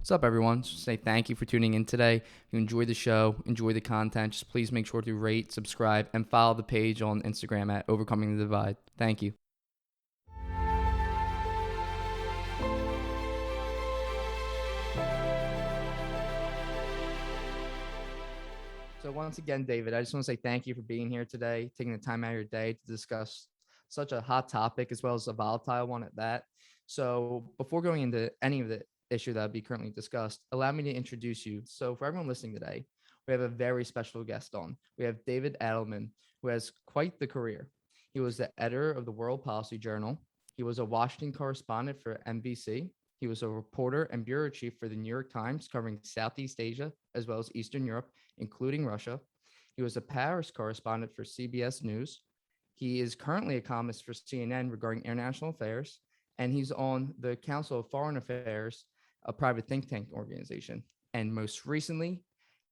What's up, everyone? Just say thank you for tuning in today. If you enjoy the show, enjoy the content, just please make sure to rate, subscribe, and follow the page on Instagram at Overcoming the Divide. Thank you. So once again, David, I just want to say thank you for being here today, taking the time out of your day to discuss such a hot topic as well as a volatile one at that. So before going into any of the issue that will be currently discussed, allow me to introduce you. So for everyone listening today, we have a very special guest on. We have David Adelman, who has quite the career. He was the editor of the World Policy Journal. He was a Washington correspondent for NBC. He was a reporter and bureau chief for the New York Times, covering Southeast Asia as well as Eastern Europe, including Russia. He was a Paris correspondent for CBS News. He is currently a columnist for CNN regarding international affairs, and he's on the Council of Foreign Affairs, a private think tank organization. And most recently,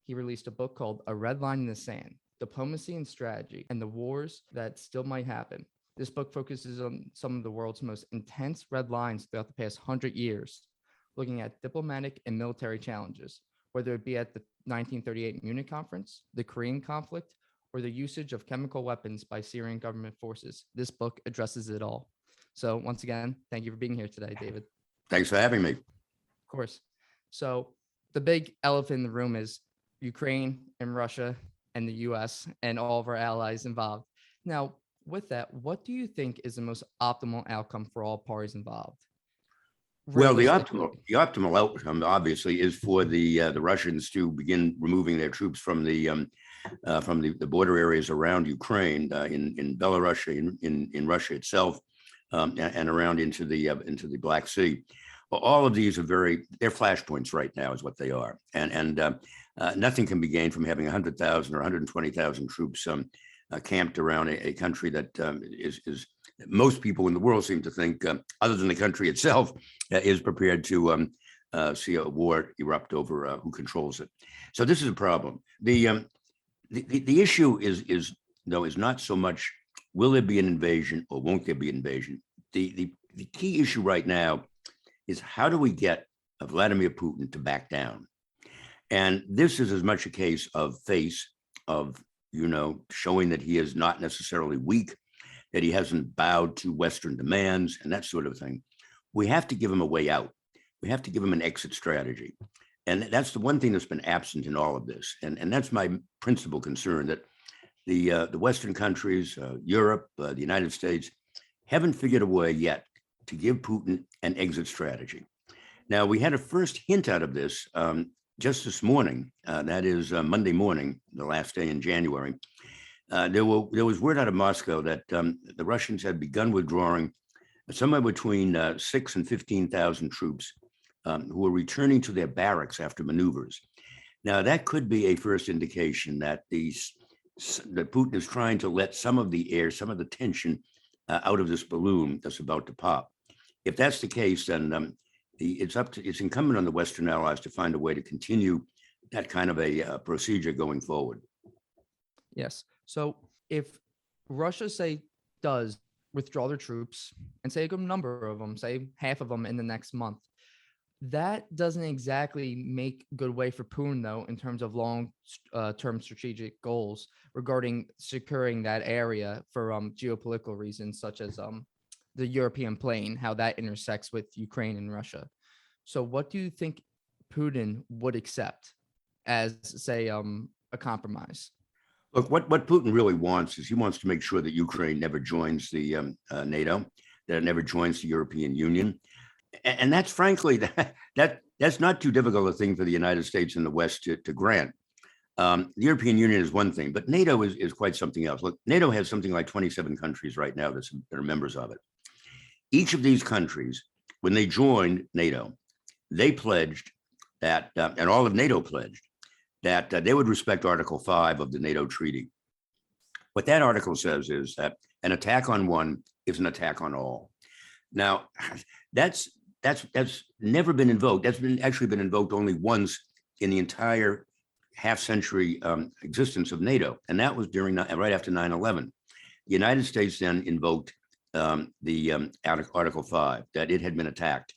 he released a book called A Red Line in the Sand: Diplomacy and Strategy and the Wars That Still Might Happen. This book focuses on some of the world's most intense red lines throughout the past 100 years, looking at diplomatic and military challenges, whether it be at the 1938 Munich Conference, the Korean conflict, or the usage of chemical weapons by Syrian government forces. This book addresses it all. So once again, thank you for being here today, David. Thanks for having me. Of course. So the big elephant in the room is Ukraine and Russia and the US and all of our allies involved. Now, with that, what do you think is the most optimal outcome for all parties involved? Well, the Realistically. optimal outcome, obviously, is for the Russians to begin removing their troops from the border areas around Ukraine, in Belarus, in Russia itself, and around into the Black Sea. All of these they're flashpoints right now, is what they are, and nothing can be gained from having 100,000 or 120,000 troops camped around a country that is most people in the world seem to think, other than the country itself, is prepared to see a war erupt over who controls it. So this is a problem. The issue is not so much will there be an invasion or won't there be an invasion. The key issue right now is how do we get Vladimir Putin to back down? And this is as much a case of showing that he is not necessarily weak, that he hasn't bowed to Western demands and that sort of thing. We have to give him a way out. We have to give him an exit strategy. And that's the one thing that's been absent in all of this. And that's my principal concern, that the Western countries, Europe, the United States, haven't figured a way yet to give Putin an exit strategy. Now, we had a first hint out of this just this morning. That is Monday morning, the last day in January. There was word out of Moscow that the Russians had begun withdrawing somewhere between 6,000 and 15,000 troops who were returning to their barracks after maneuvers. Now, that could be a first indication that that Putin is trying to let some of the tension out of this balloon that's about to pop. If that's the case, then it's incumbent on the Western allies to find a way to continue that kind of a procedure going forward. Yes. So if Russia, say, does withdraw their troops, and say a good number of them, say half of them in the next month, that doesn't exactly make good way for Putin, though, in terms of long-term strategic goals regarding securing that area for geopolitical reasons, such as the European plane, how that intersects with Ukraine and Russia. So what do you think Putin would accept as, say, a compromise? Look, what Putin really wants is he wants to make sure that Ukraine never joins the NATO, that it never joins the European Union. And that's frankly, that's not too difficult a thing for the United States and the West to grant. The European Union is one thing, but NATO is quite something else. Look, NATO has something like 27 countries right now that are members of it. Each of these countries, when they joined NATO, they pledged that, and all of NATO pledged, that they would respect Article 5 of the NATO treaty. What that article says is that an attack on one is an attack on all. Now, that's never been invoked. That's actually been invoked only once in the entire half-century existence of NATO, and that was right after 9/11. The United States then invoked the Article 5, that it had been attacked,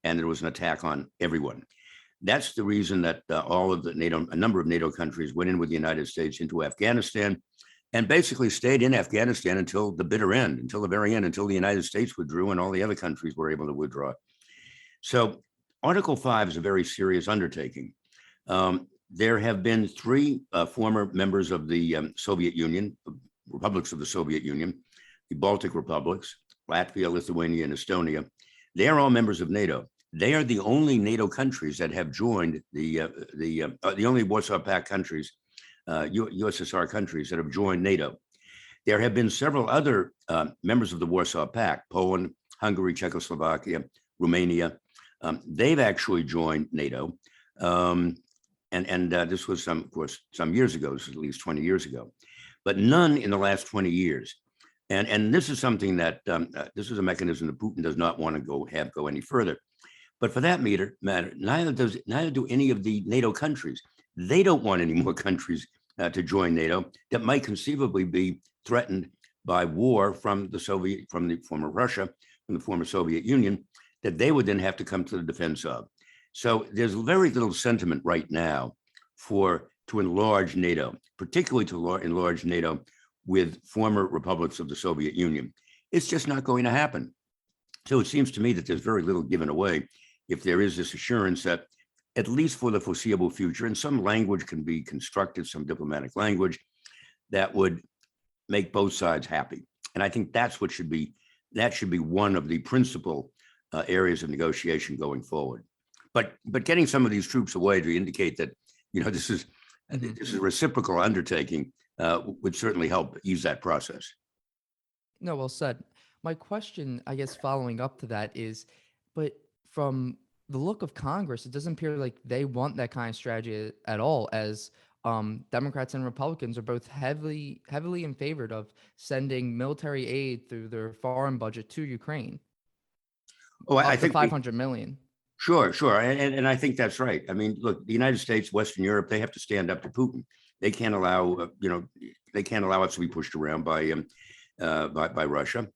and there was an attack on everyone. That's the reason that all of the NATO, a number of NATO countries went in with the United States into Afghanistan and basically stayed in Afghanistan until the bitter end, until the very end, until the United States withdrew and all the other countries were able to withdraw. So Article 5 is a very serious undertaking. There have been three former members of the Soviet Union, republics of the Soviet Union, the Baltic republics, Latvia, Lithuania, and Estonia. They are all members of NATO. They are the only NATO countries that have joined the only Warsaw Pact countries, USSR countries that have joined NATO. There have been several other members of the Warsaw Pact, Poland, Hungary, Czechoslovakia, Romania. They've actually joined NATO. This was of course, some years ago, this was at least 20 years ago, but none in the last 20 years. And this is something that, this is a mechanism that Putin does not want to go any further. But for that matter, neither do any of the NATO countries. They don't want any more countries to join NATO that might conceivably be threatened by war from the former Russia, from the former Soviet Union, that they would then have to come to the defense of. So there's very little sentiment right now to enlarge NATO, particularly to enlarge NATO with former republics of the Soviet Union. It's just not going to happen. So it seems to me that there's very little given away if there is this assurance that, at least for the foreseeable future, and some language can be constructed, some diplomatic language that would make both sides happy. And I think that should be one of the principal areas of negotiation going forward. But getting some of these troops away to indicate that, this is a reciprocal undertaking would certainly help ease that process. No, well said. My question, I guess, following up to that is, but from the look of Congress, it doesn't appear like they want that kind of strategy at all, as Democrats and Republicans are both heavily in favor of sending military aid through their foreign budget to Ukraine. Oh, I think 500 million. Sure. And I think that's right. I mean, look, the United States, Western Europe, they have to stand up to Putin. They can't allow, they can't allow us to be pushed around by Russia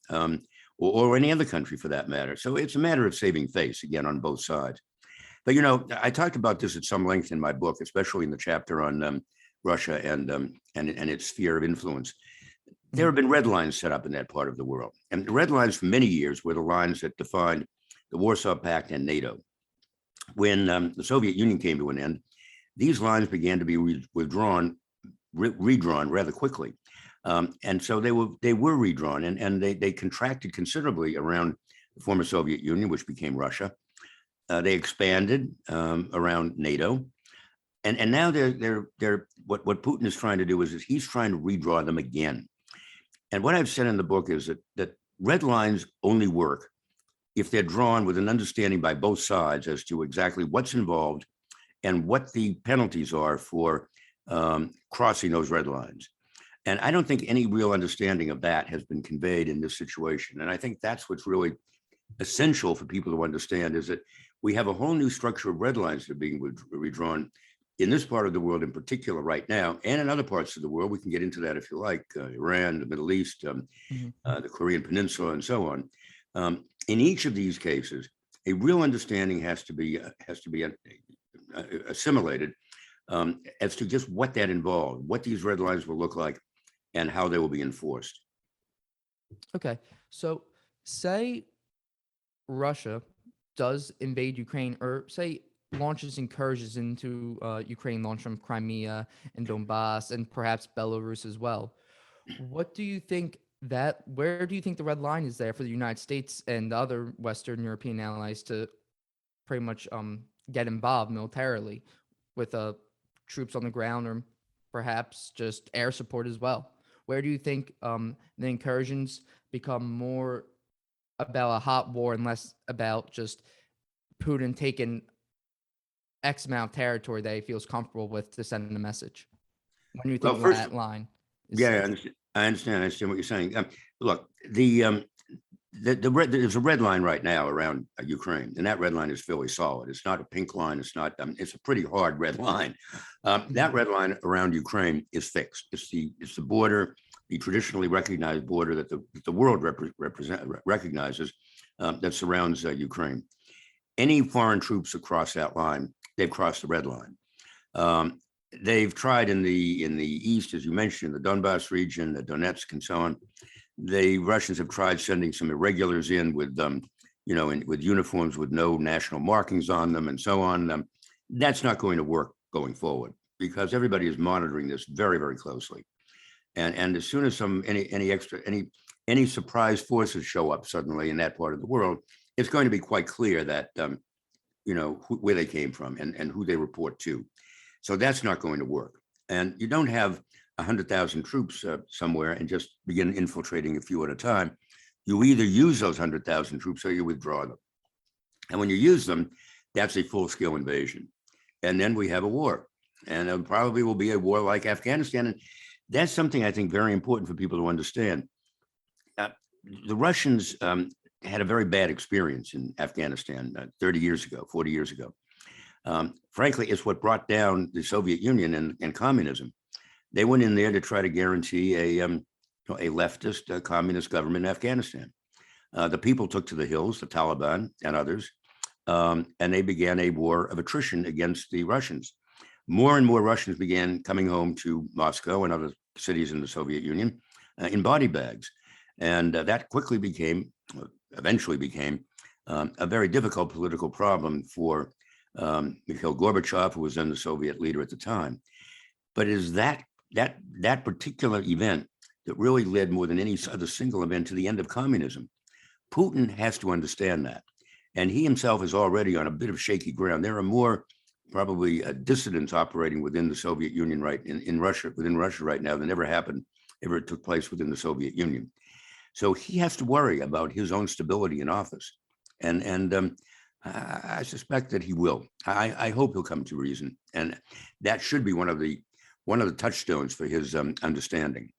or any other country for that matter. So it's a matter of saving face again on both sides. But, I talked about this at some length in my book, especially in the chapter on Russia and its sphere of influence. There have been red lines set up in that part of the world. And the red lines for many years were the lines that defined the Warsaw Pact and NATO. When the Soviet Union came to an end, these lines began to be redrawn rather quickly. And so they were redrawn and they contracted considerably around the former Soviet Union, which became Russia. They expanded around NATO. And now what Putin is trying to do is he's trying to redraw them again. And what I've said in the book is that red lines only work if they're drawn with an understanding by both sides as to exactly what's involved and what the penalties are for crossing those red lines. And I don't think any real understanding of that has been conveyed in this situation. And I think that's what's really essential for people to understand, is that we have a whole new structure of red lines that are being redrawn in this part of the world in particular right now, and in other parts of the world. We can get into that if you like, Iran, the Middle East, the Korean Peninsula, and so on. In each of these cases, a real understanding has to be assimilated as to just what that involved, what these red lines will look like, and how they will be enforced. Okay, so say Russia does invade Ukraine, or say launches incursions into Ukraine, launch from Crimea and Donbass, and perhaps Belarus as well. What do you think where do you think the red line is there for the United States and the other Western European allies to pretty much get involved militarily with troops on the ground, or perhaps just air support as well? Where do you think the incursions become more about a hot war and less about just Putin taking X amount of territory that he feels comfortable with to send a message? When do you think that line is set? I understand what you're saying. Look, there's a red line right now around Ukraine, and that red line is fairly solid. It's not a pink line. It's not. It's a pretty hard red line. That red line around Ukraine is fixed. It's the border, the traditionally recognized border that the world recognizes that surrounds Ukraine. Any foreign troops across that line they've crossed the red line. Um, they've tried in the east, as you mentioned, the Donbass region, the Donetsk, and so on. The Russians have tried sending some irregulars in with with uniforms with no national markings on them and so on. That's not going to work going forward because everybody is monitoring this very, very closely. And as soon as any surprise forces show up suddenly in that part of the world, it's going to be quite clear that where they came from and who they report to. So that's not going to work. And you don't have 100,000 troops somewhere and just begin infiltrating a few at a time. You either use those 100,000 troops or you withdraw them. And when you use them, that's a full-scale invasion. And then we have a war. And it probably will be a war like Afghanistan. And that's something I think very important for people to understand. The Russians had a very bad experience in Afghanistan 30 years ago, 40 years ago. Frankly, it's what brought down the Soviet Union and communism. They went in there to try to guarantee a leftist communist government in Afghanistan. The people took to the hills, the Taliban and others, and they began a war of attrition against the Russians. More and more Russians began coming home to Moscow and other cities in the Soviet Union in body bags. And that eventually became a very difficult political problem for Mikhail Gorbachev, who was then the Soviet leader at the time. But it is that particular event that really led more than any other single event to the end of communism. Putin has to understand that. And he himself is already on a bit of shaky ground. There are more probably dissidents operating within the Soviet Union within Russia right now than ever took place within the Soviet Union. So he has to worry about his own stability in office. And I suspect that he will. I hope he'll come to reason. And that should be one of the touchstones for his understanding.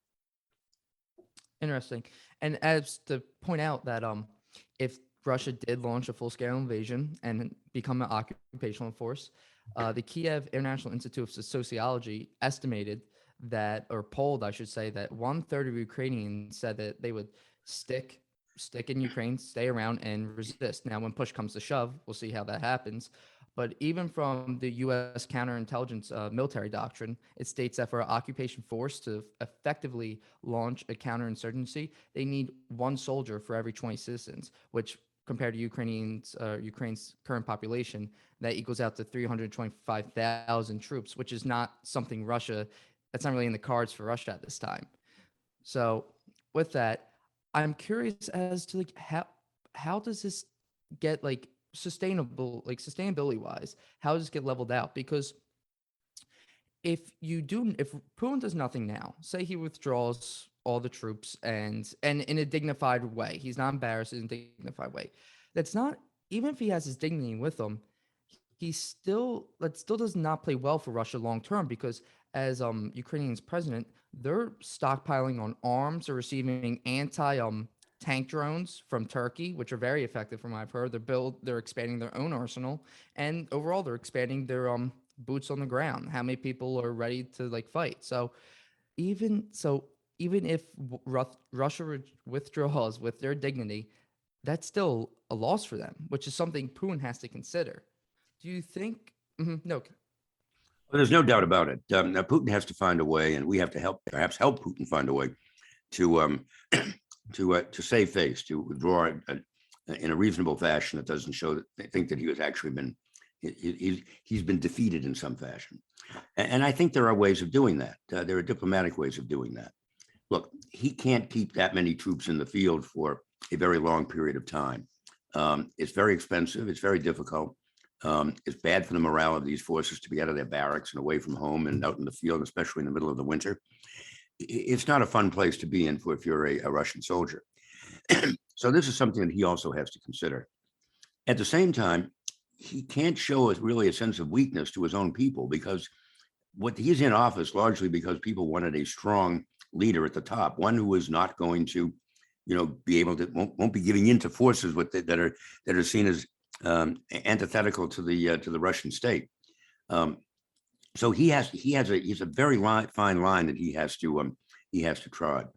Interesting. And as to point out that if Russia did launch a full-scale invasion and become an occupational force, the Kiev International Institute of Sociology estimated that, or polled, I should say, that 1/3 of Ukrainians said that they would stick in Ukraine, stay around, and resist. Now, when push comes to shove, we'll see how that happens. But even from the U.S. counterintelligence military doctrine, it states that for an occupation force to effectively launch a counterinsurgency, they need 1 soldier for every 20 citizens, which compared to Ukraine's current population, that equals out to 325,000 troops, which is not something that's not really in the cards for Russia at this time. So with that, I'm curious as to how does this get sustainability wise, how does this get leveled out? Because if Putin does nothing now, say he withdraws all the troops and in a dignified way, he's not embarrassed in a dignified way. That's not, even if he has his dignity with him, that still does not play well for Russia long term, because as Ukrainian's president, they're stockpiling on arms, they're receiving tank drones from Turkey, which are very effective from what I've heard. They're expanding their own arsenal, and overall they're expanding their boots on the ground. How many people are ready to fight? Even if Russia withdraws with their dignity, that's still a loss for them, which is something Putin has to consider. Do you think? No. Well, there's no doubt about it. Now Putin has to find a way, and we have to perhaps help Putin find a way to to save face, to withdraw in a reasonable fashion that doesn't think that he has actually been he's been defeated in some fashion. And I think there are ways of doing that. There are diplomatic ways of doing that. Look, he can't keep that many troops in the field for a very long period of time. It's very expensive. It's very difficult. It's bad for the morale of these forces to be out of their barracks and away from home and out in the field, especially in the middle of the winter. It's not a fun place to be in if you're a Russian soldier. So this is something that he also has to consider. At the same time, he can't show us really a sense of weakness to his own people, because he's in office largely because people wanted a strong leader at the top, one who is not going to, be able to won't be giving in to forces that are seen as antithetical to the Russian state. So he's a very fine line that he has to trod.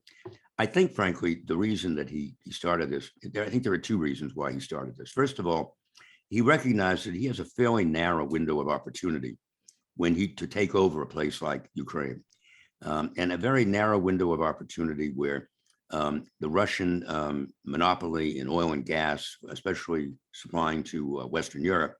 I think, frankly, the reason that he started this, I think there are 2 reasons why he started this. First of all, he recognized that he has a fairly narrow window of opportunity to take over a place like Ukraine, and a very narrow window of opportunity where the Russian monopoly in oil and gas, especially supplying to Western Europe,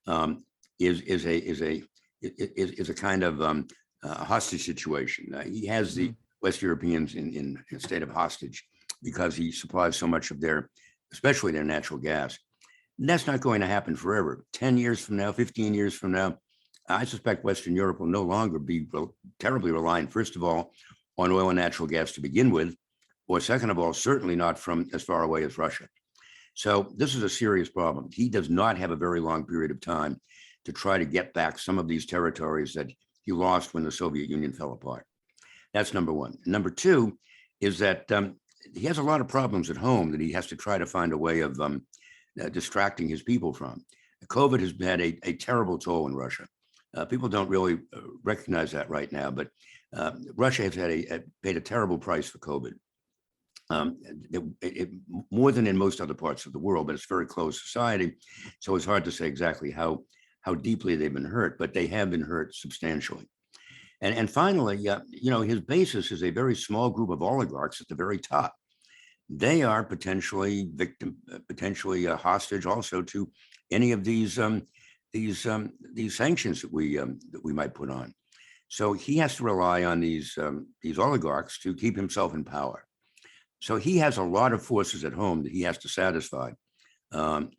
um, is a kind of hostage situation. He has the Mhm. West Europeans in a state of hostage because he supplies so much of their, especially their natural gas. And that's not going to happen forever. 10 years from now, 15 years from now, I suspect Western Europe will no longer be terribly reliant, first of all, on oil and natural gas to begin with, or second of all, certainly not from as far away as Russia. So this is a serious problem. He does not have a very long period of time to try to get back some of these territories that he lost when the Soviet Union fell apart. That's number one. Number two is that he has a lot of problems at home that he has to try to find a way of distracting his people from. COVID has had a terrible toll in Russia. People don't really recognize that right now, but Russia has paid a terrible price for COVID. Um, More than in most other parts of the world, but it's a very closed society. So it's hard to say exactly how deeply they've been hurt, but they have been hurt substantially. And finally, his basis is a very small group of oligarchs at the very top. They are potentially potentially a hostage also to any of these sanctions that we might put on. So he has to rely on these oligarchs to keep himself in power. So he has a lot of forces at home that he has to satisfy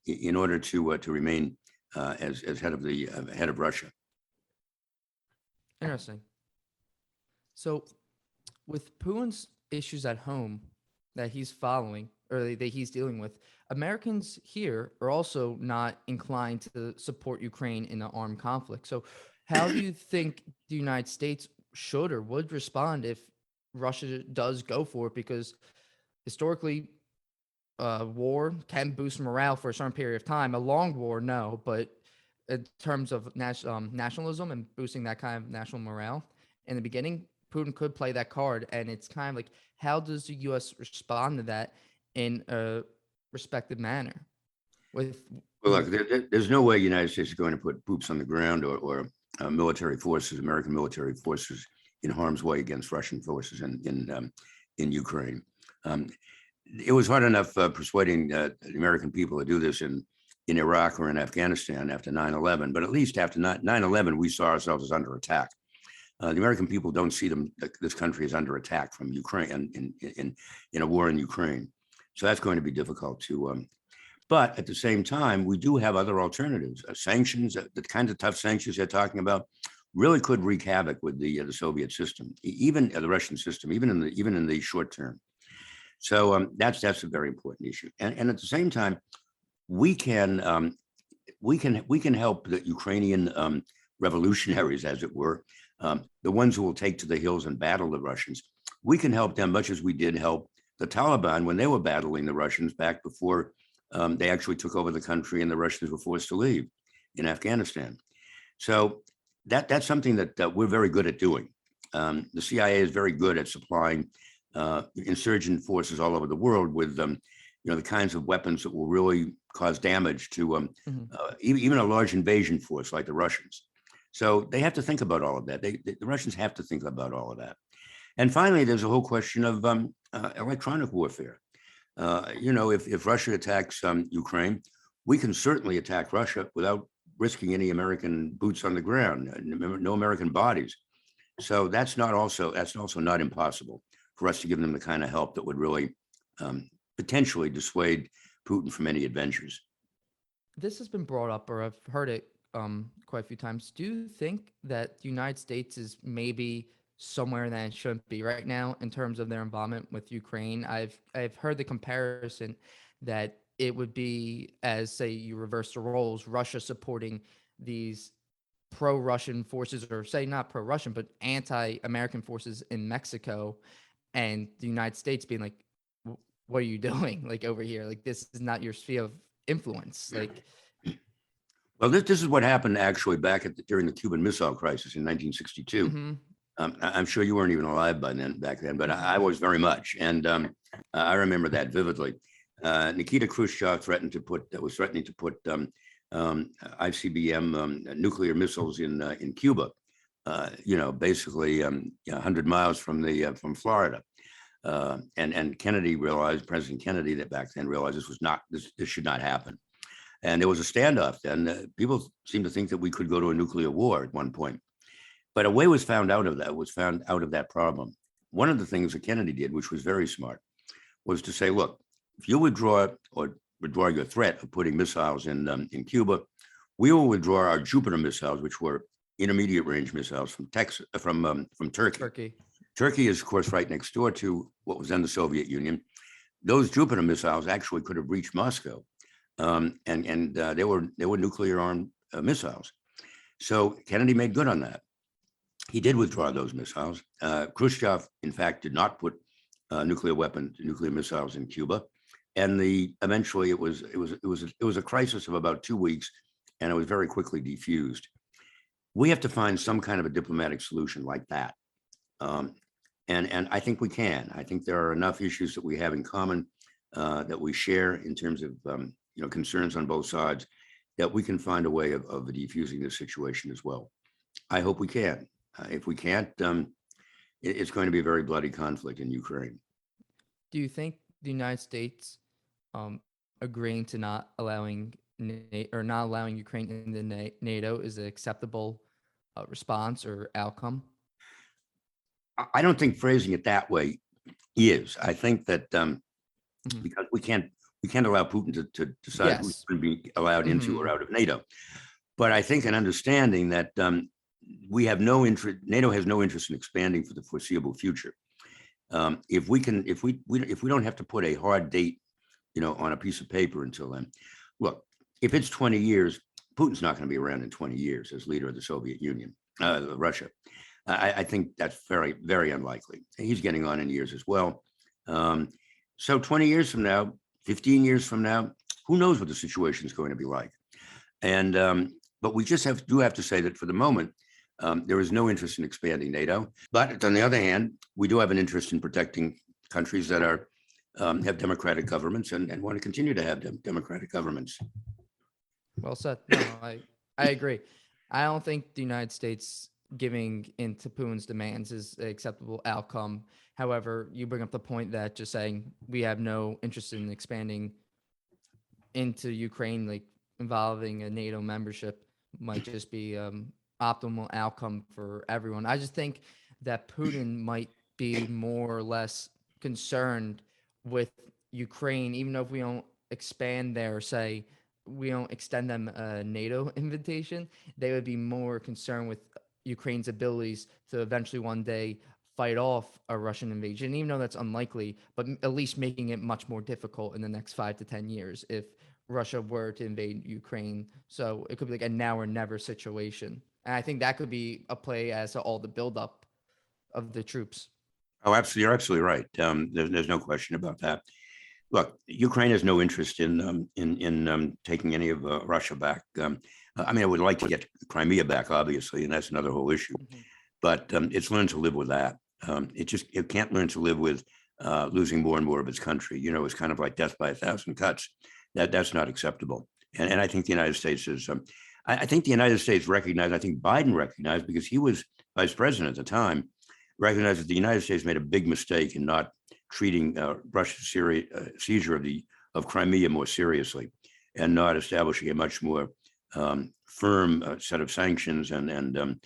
in order to remain as head of Russia. Interesting. So, with Putin's issues at home that he's following or that he's dealing with, Americans here are also not inclined to support Ukraine in an armed conflict. So, how do you think the United States should or would respond if Russia does go for it? Because historically, war can boost morale for a certain period of time. A long war, no, but in terms of nationalism and boosting that kind of national morale in the beginning, Putin could play that card. And it's kind of like, how does the U.S. respond to that in a respected manner? With Well, look, with there's no way the United States is going to put boots on the ground or military forces, American military forces, in harm's way against Russian forces in Ukraine. Um, it was hard enough persuading the American people to do this in Iraq or in Afghanistan after 9/11, but at least after 9/11, we saw ourselves as under attack. The American people don't see this country as under attack from Ukraine in a war in Ukraine. So that's going to be difficult to. But at the same time, we do have other alternatives. Sanctions, the kinds of tough sanctions they're talking about, really could wreak havoc with the Soviet system, even the Russian system, even in the short term. So that's a very important issue. And at the same time, we can help the Ukrainian revolutionaries, as it were, the ones who will take to the hills and battle the Russians. We can help them much as we did help the Taliban when they were battling the Russians back before they actually took over the country and the Russians were forced to leave in Afghanistan. So that's something that we're very good at doing. The CIA is very good at supplying insurgent forces all over the world with the kinds of weapons that will really cause damage to Mhm. even a large invasion force like the Russians. So they have to think about all of that. The Russians have to think about all of that. And finally, there's a whole question of electronic warfare. If Russia attacks Ukraine, we can certainly attack Russia without risking any American boots on the ground, no American bodies. So that's also not impossible for us to give them the kind of help that would really potentially dissuade Putin from any adventures. This has been brought up, or I've heard it quite a few times. Do you think that the United States is maybe somewhere that it shouldn't be right now in terms of their involvement with Ukraine? I've heard the comparison that it would be as, say, you reverse the roles, Russia supporting these pro-Russian forces, or say not pro-Russian, but anti-American forces in Mexico, and the United States being like, what are you doing like over here? Like, this is not your sphere of influence. Like, Well, this is what happened actually during the Cuban Missile Crisis in 1962. mm-hmm, I'm sure you weren't even alive back then, but I was very much, and I remember that vividly. Nikita Khrushchev was threatening to put ICBM nuclear missiles in Cuba. Basically 100 miles from Florida. And Kennedy realized, President Kennedy, that back then realized this should not happen. And there was a standoff then. People seem to think that we could go to a nuclear war at one point. But a way was found out of that problem. One of the things that Kennedy did, which was very smart, was to say, look, if you withdraw your threat of putting missiles in Cuba, we will withdraw our Jupiter missiles, which were intermediate range missiles from Turkey. Turkey is, of course, right next door to what was then the Soviet Union. Those Jupiter missiles actually could have reached Moscow, and they were nuclear armed missiles. So Kennedy made good on that. He did withdraw those missiles. Khrushchev, in fact, did not put nuclear missiles in Cuba, and eventually it was a crisis of about 2 weeks, and it was very quickly defused. We have to find some kind of a diplomatic solution like that. And I think we can. I think there are enough issues that we have in common, that we share in terms of concerns on both sides, that we can find a way of defusing this situation as well. I hope we can. If we can't, it's going to be a very bloody conflict in Ukraine. Do you think the United States agreeing to not allowing Ukraine into NATO is an acceptable response or outcome? I don't think phrasing it that way is. I think that because we can't allow Putin to decide who's going to be allowed into or out of NATO. But I think an understanding that we have no interest, NATO has no interest in expanding for the foreseeable future. If we don't have to put a hard date, on a piece of paper until then. Look, if it's 20 years, Putin's not going to be around in 20 years as leader of the Soviet Union, Russia. I think that's very, very unlikely. He's getting on in years as well. So 20 years from now, 15 years from now, who knows what the situation is going to be like? And but we just do have to say that for the moment, there is no interest in expanding NATO. But on the other hand, we do have an interest in protecting countries that have democratic governments and want to continue to have democratic governments. Well said. No, I agree. I don't think the United States giving in to Putin's demands is an acceptable outcome. However, you bring up the point that just saying we have no interest in expanding into Ukraine, like involving a NATO membership, might just be optimal outcome for everyone. I just think that Putin might be more or less concerned with Ukraine, even though if we don't expand there, say we don't extend them a NATO invitation, they would be more concerned with Ukraine's abilities to eventually one day fight off a Russian invasion, even though that's unlikely, but at least making it much more difficult in the next 5 to 10 years if Russia were to invade Ukraine. So it could be like a now or never situation. And I think that could be a play as to all the buildup of the troops. Oh, absolutely. You're absolutely right. There's no question about that. Look, Ukraine has no interest in taking any of Russia back. I would like to get Crimea back, obviously, and that's another whole issue. But it's learned to live with that. It can't learn to live with losing more and more of its country. It's kind of like death by 1,000 cuts. That's not acceptable. And I think the United States is. I think the United States recognized. I think Biden recognized, because he was vice president at the time, recognized that the United States made a big mistake in not treating Russia's seizure of Crimea more seriously, and not establishing a much more firm set of sanctions and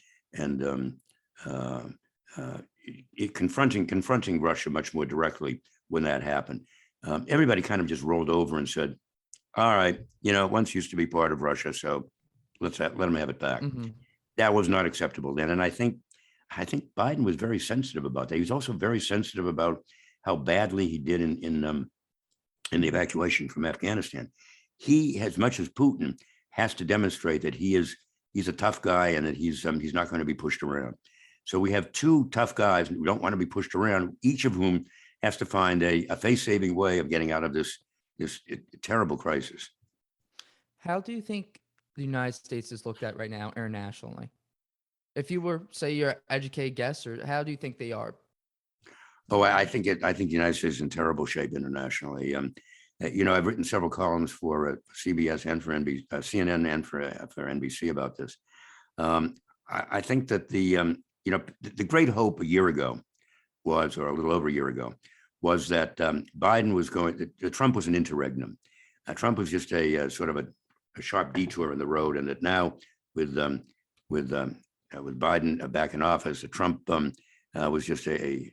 confronting Russia much more directly when that happened. Everybody kind of just rolled over and said, "All right, it once used to be part of Russia, so let them have it back." That was not acceptable then, and I think Biden was very sensitive about that. He was also very sensitive about how badly he did in the evacuation from Afghanistan. He, as much as Putin, has to demonstrate that he's a tough guy and that he's not going to be pushed around. So we have two tough guys who don't want to be pushed around, each of whom has to find a face-saving way of getting out of this terrible crisis. How do you think the United States is looked at right now internationally? If you were, say, your educated guess, or how do you think they are? Oh, I think the United States is in terrible shape internationally. I've written several columns for CBS and for CNN and for NBC about this. I think that the great hope a year ago was, or a little over a year ago, was that Biden was Trump was an interregnum. Trump was just a sort of a sharp detour in the road, and that now with Biden back in office, Trump was just a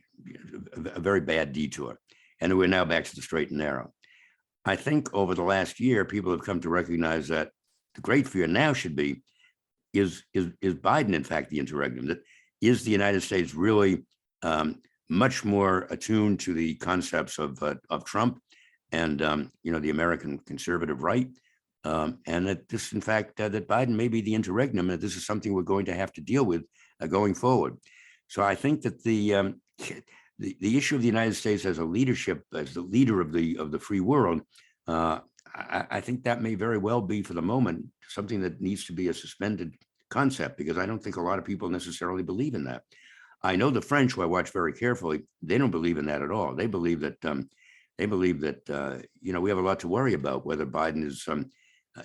very bad detour, and we're now back to the straight and narrow. I think over the last year, people have come to recognize that the great fear now should be, is Biden in fact the interregnum? That is the United States really much more attuned to the concepts of Trump and the American conservative right, and that this, in fact, that Biden may be the interregnum, and that this is something we're going to have to deal with going forward. So I think that the issue of the United States as a leadership, as the leader of the free world, I think that may very well be, for the moment, something that needs to be a suspended concept, because I don't think a lot of people necessarily believe in that. I know the French, who I watch very carefully, they don't believe in that at all. They believe that we have a lot to worry about whether Biden is.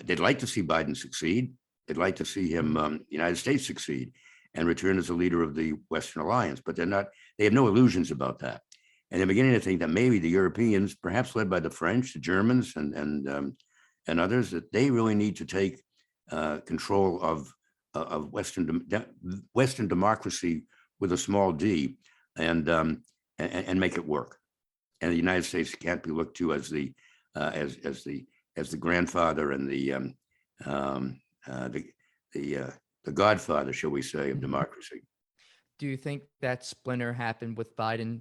They'd like to see Biden succeed. They'd like to see him, the United States, succeed and return as a leader of the Western alliance. But they're not. They have no illusions about that. And they're beginning to think that maybe the Europeans, perhaps led by the French, the Germans, and others, that they really need to take control of Western democracy with a small d, and make it work. And the United States can't be looked to as the grandfather and the godfather, shall we say, of democracy. Do you think that splinter happened with Biden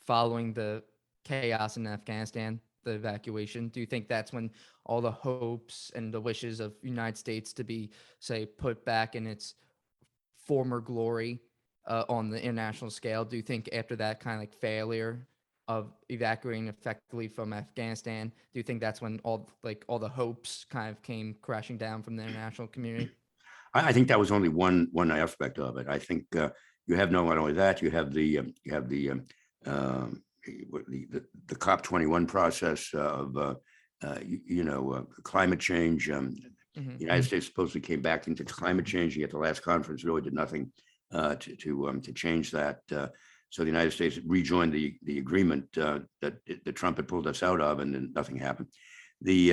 following the chaos in Afghanistan, the evacuation? Do you think that's when all the hopes and the wishes of the United States to be, say, put back in its former glory on the international scale? Do you think after that kind of like failure of evacuating effectively from Afghanistan, do you think that's when all the hopes kind of came crashing down from the international community? I think that was only one aspect of it. I think you have not only that, you have the COP21 process of climate change. The United States supposedly came back into climate change, yet the last conference really did nothing to change that. So the United States rejoined the agreement that Trump had pulled us out of, and then nothing happened. We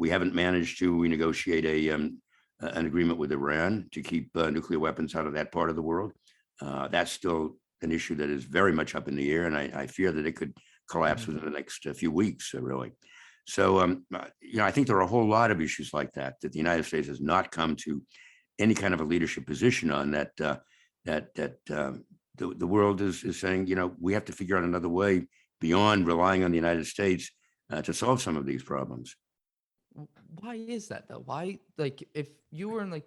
haven't managed to renegotiate an agreement with Iran to keep nuclear weapons out of that part of the world. That's still an issue that is very much up in the air, and I fear that it could collapse within the next few weeks, really. So, I think there are a whole lot of issues like that the United States has not come to any kind of a leadership position on, that the world is saying, we have to figure out another way beyond relying on the United States to solve some of these problems. Why is that though? Why, if you were in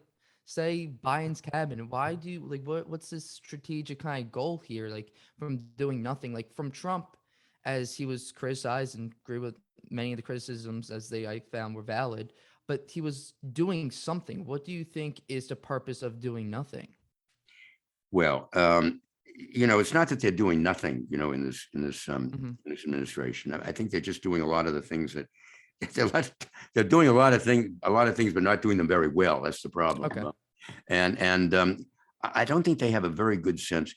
say Biden's cabinet, why do you what's this strategic kind of goal here? From doing nothing, from Trump, as he was criticized and agree with many of the criticisms as I found were valid, but he was doing something. What do you think is the purpose of doing nothing? Well, it's not that they're doing nothing, in this administration. I think they're just doing a lot of the things that they're doing a lot of things, but not doing them very well. That's the problem. Okay. And I don't think they have a very good sense.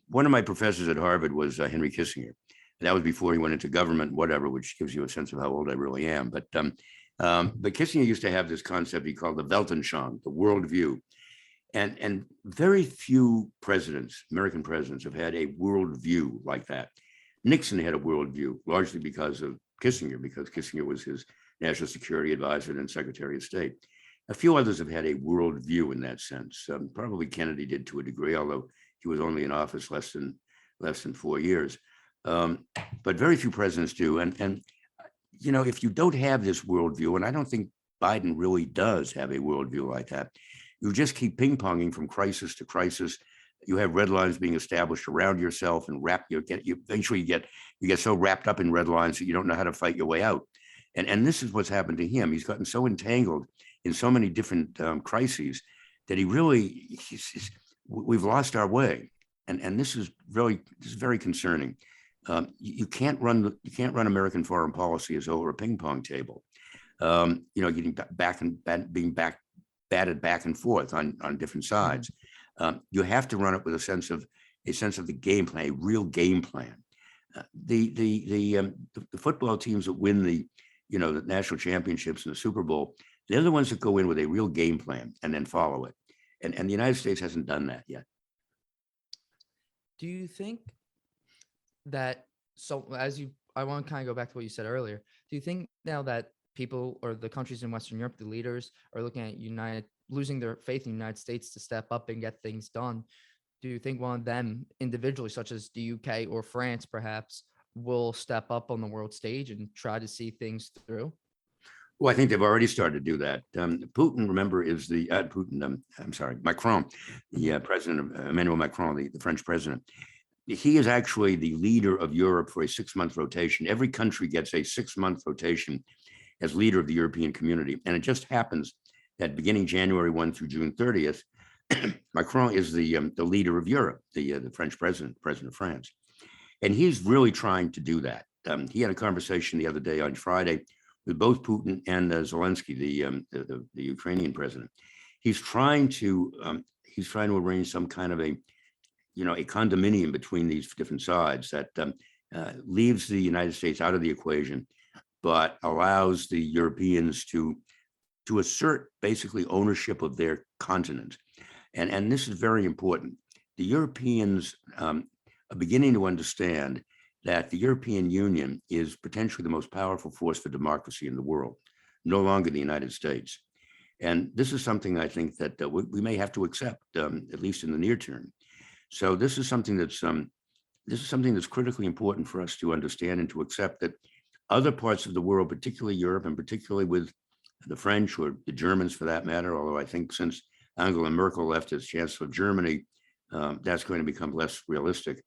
One of my professors at Harvard was Henry Kissinger. That was before he went into government, whatever, which gives you a sense of how old I really am. But Kissinger used to have this concept he called the Weltanschauung, the worldview. And very few presidents, American presidents, have had a worldview like that. Nixon had a worldview, largely because of Kissinger, because Kissinger was his national security advisor and Secretary of State. A few others have had a worldview in that sense. Probably Kennedy did to a degree, although he was only in office less than 4 years. But very few presidents do. And if you don't have this worldview, and I don't think Biden really does have a worldview like that, you just keep ping-ponging from crisis to crisis. You have red lines being established around yourself, and eventually you get so wrapped up in red lines that you don't know how to fight your way out. And this is what's happened to him. He's gotten so entangled in so many different crises that we've lost our way. And this is very concerning. You can't run American foreign policy as over a ping pong table. Getting back and being batted back and forth on different sides. You have to run it with a sense of the game plan, a real game plan. The football teams that win the national championships and the Super Bowl, they're the ones that go in with a real game plan and then follow it. And the United States hasn't done that yet. Do you think that, so I want to kind of go back to what you said earlier. Do you think now that people or the countries in Western Europe, the leaders, are looking at losing their faith in the United States to step up and get things done? Do you think one of them individually, such as the UK or France, perhaps, will step up on the world stage and try to see things through? Well, I think they've already started to do that. Putin, remember, is the Putin. I'm sorry, Macron, the president of Emmanuel Macron, the French president. He is actually the leader of Europe for a 6-month rotation. Every country gets a 6-month rotation as leader of the European community. And it just happens that beginning January 1 through June 30th, Macron is the leader of Europe, the French president of France. And he's really trying to do that. He had a conversation the other day on Friday with both Putin and Zelensky, the Ukrainian president. He's trying to arrange some kind of a condominium between these different sides that leaves the United States out of the equation, but allows the Europeans to assert basically ownership of their continent. And this is very important. The Europeans are beginning to understand that the European Union is potentially the most powerful force for democracy in the world, no longer the United States. And this is something I think that we may have to accept, at least in the near term. So this is something that's critically important for us to understand and to accept, that other parts of the world, particularly Europe, and particularly with the French or the Germans for that matter, although I think since Angela Merkel left as Chancellor of Germany, that's going to become less realistic.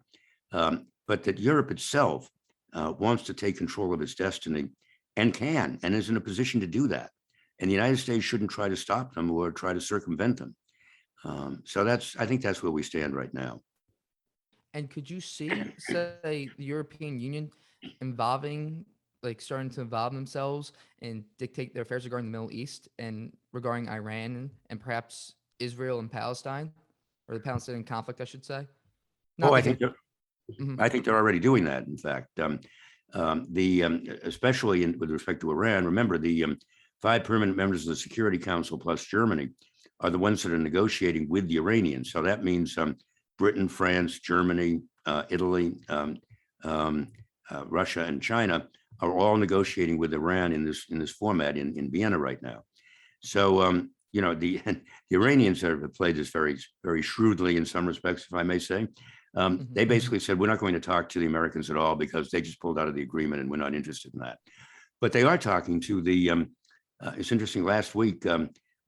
But that Europe itself wants to take control of its destiny and can, and is in a position to do that. And the United States shouldn't try to stop them or try to circumvent them. So I think that's where we stand right now. And could you see, say, the European Union starting to involve themselves and dictate their affairs regarding the Middle East and regarding Iran and perhaps Israel and Palestine, or the Palestinian conflict, I should say? Oh, Not I thinking. think I think they're already doing that. In fact, especially with respect to Iran, remember the 5 permanent members of the Security Council plus Germany are the ones that are negotiating with the Iranians. So that means Britain, France, Germany, Italy, Russia, and China are all negotiating with Iran in this format in Vienna right now. So the Iranians have played this very, very shrewdly in some respects, if I may say. They basically said, we're not going to talk to the Americans at all because they just pulled out of the agreement and we're not interested in that. But they are talking to it's interesting, last week,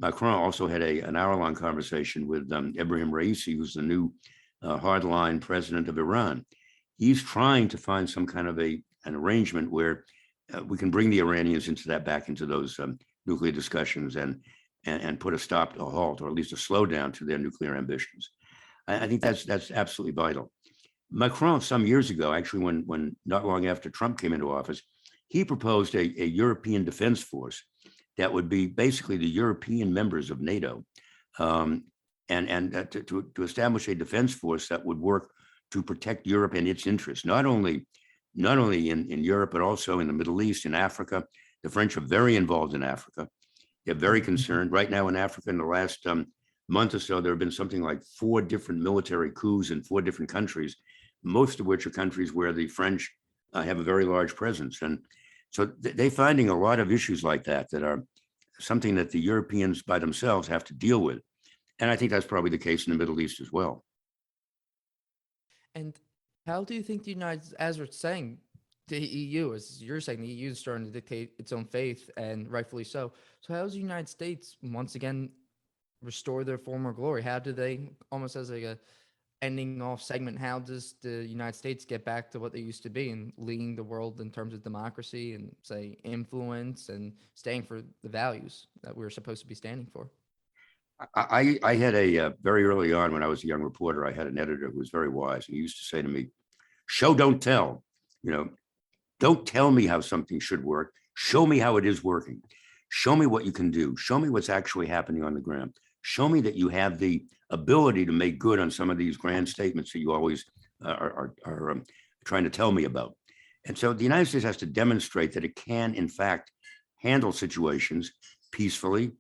Macron also had an hour-long conversation with Ebrahim Raisi, who's the new hardline president of Iran. He's trying to find some kind of an arrangement where we can bring the Iranians back into those nuclear discussions and put a halt, or at least a slowdown to their nuclear ambitions. I think that's absolutely vital. Macron, some years ago, actually, when not long after Trump came into office, he proposed a European defense force that would be basically the European members of NATO, and to establish a defense force that would work to protect Europe and its interests, not only in Europe, but also in the Middle East, in Africa. The French are very involved in Africa. They're very concerned right now in Africa. In the last month or so, there have been something like 4 different military coups in 4 different countries, most of which are countries where the French have a very large presence. And so they're finding a lot of issues like that are something that the Europeans by themselves have to deal with. And I think that's probably the case in the Middle East as well. And how do you think the as we're saying, the EU, as you're saying, the EU is starting to dictate its own faith, and rightfully so. So how does the United States once again restore their former glory? How do they, almost as like a ending off segment, how does the United States get back to what they used to be and leading the world in terms of democracy and, say, influence and staying for the values that we're supposed to be standing for? I had very early on, when I was a young reporter, I had an editor who was very wise. And he used to say to me, show, don't tell. You know, don't tell me how something should work. Show me how it is working. Show me what you can do. Show me what's actually happening on the ground. Show me that you have the ability to make good on some of these grand statements that you always are trying to tell me about. And so the United States has to demonstrate that it can, in fact, handle situations peacefully,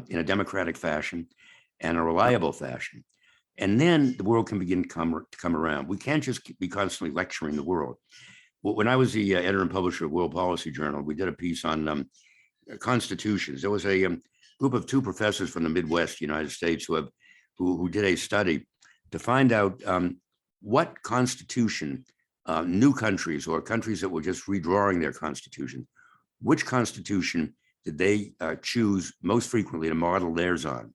in a democratic fashion and a reliable fashion. And then the world can begin to come around. We can't just be constantly lecturing the world. Well, when I was the editor and publisher of World Policy Journal, we did a piece on constitutions. There was a group of two professors from the Midwest United States who did a study to find out what constitution new countries or countries that were just redrawing their constitution, which constitution did they choose most frequently to model theirs on?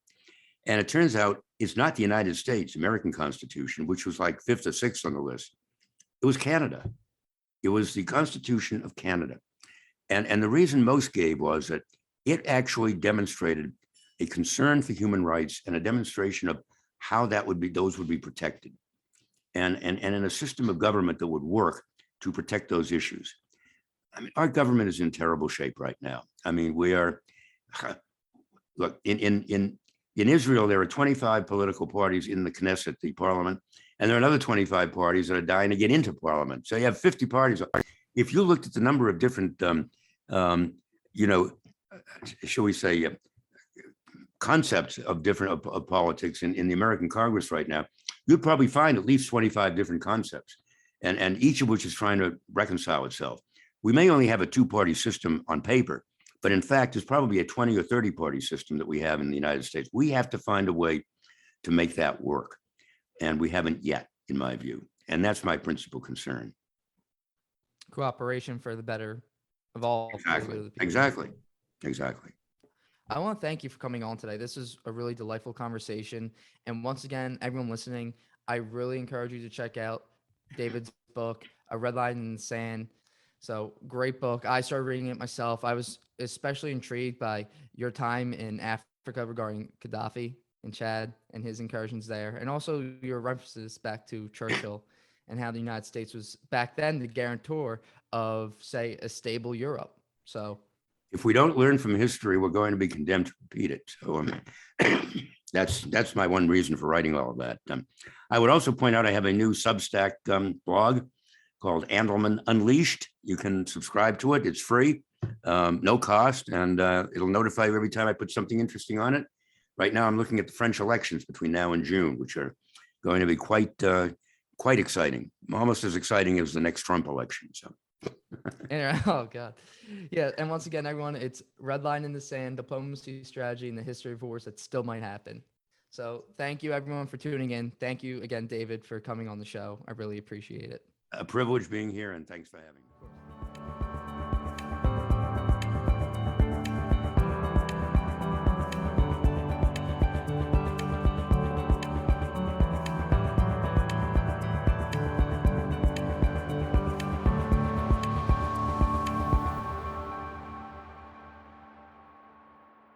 And it turns out it's not the United States American Constitution, which was like fifth or sixth on the list. It was Canada. It was the Constitution of Canada. And the reason most gave was that it actually demonstrated a concern for human rights and a demonstration of how those would be protected. And in a system of government that would work to protect those issues. I mean, our government is in terrible shape right now. I mean, we are, look, in Israel, there are 25 political parties in the Knesset, the parliament, and there are another 25 parties that are dying to get into parliament. So you have 50 parties. If you looked at the number of different, shall we say, concepts of different of politics in the American Congress right now, you'd probably find at least 25 different concepts, and each of which is trying to reconcile itself. We may only have a two-party system on paper, but in fact, there's probably a 20 or 30 party system that we have in the United States. We have to find a way to make that work. And we haven't yet, in my view. And that's my principal concern. Cooperation for the better of all. Exactly. I want to thank you for coming on today. This is a really delightful conversation. And once again, everyone listening, I really encourage you to check out David's book, A Red Line in the Sand. So great book. I started reading it myself. I was especially intrigued by your time in Africa regarding Gaddafi and Chad and his incursions there. And also your references back to Churchill and how the United States was back then the guarantor of, say, a stable Europe. So if we don't learn from history, we're going to be condemned to repeat it. So that's my one reason for writing all of that. I would also point out I have a new Substack blog called Andelman Unleashed. You can subscribe to it. It's free, no cost, and it'll notify you every time I put something interesting on it. Right now, I'm looking at the French elections between now and June, which are going to be quite exciting, almost as exciting as the next Trump election. So. Oh God, yeah. And once again, everyone, it's Red Line in the Sand: Diplomacy, Strategy, and the History of Wars that Still Might Happen. So thank you, everyone, for tuning in. Thank you again, David, for coming on the show. I really appreciate it. A privilege being here, and thanks for having me.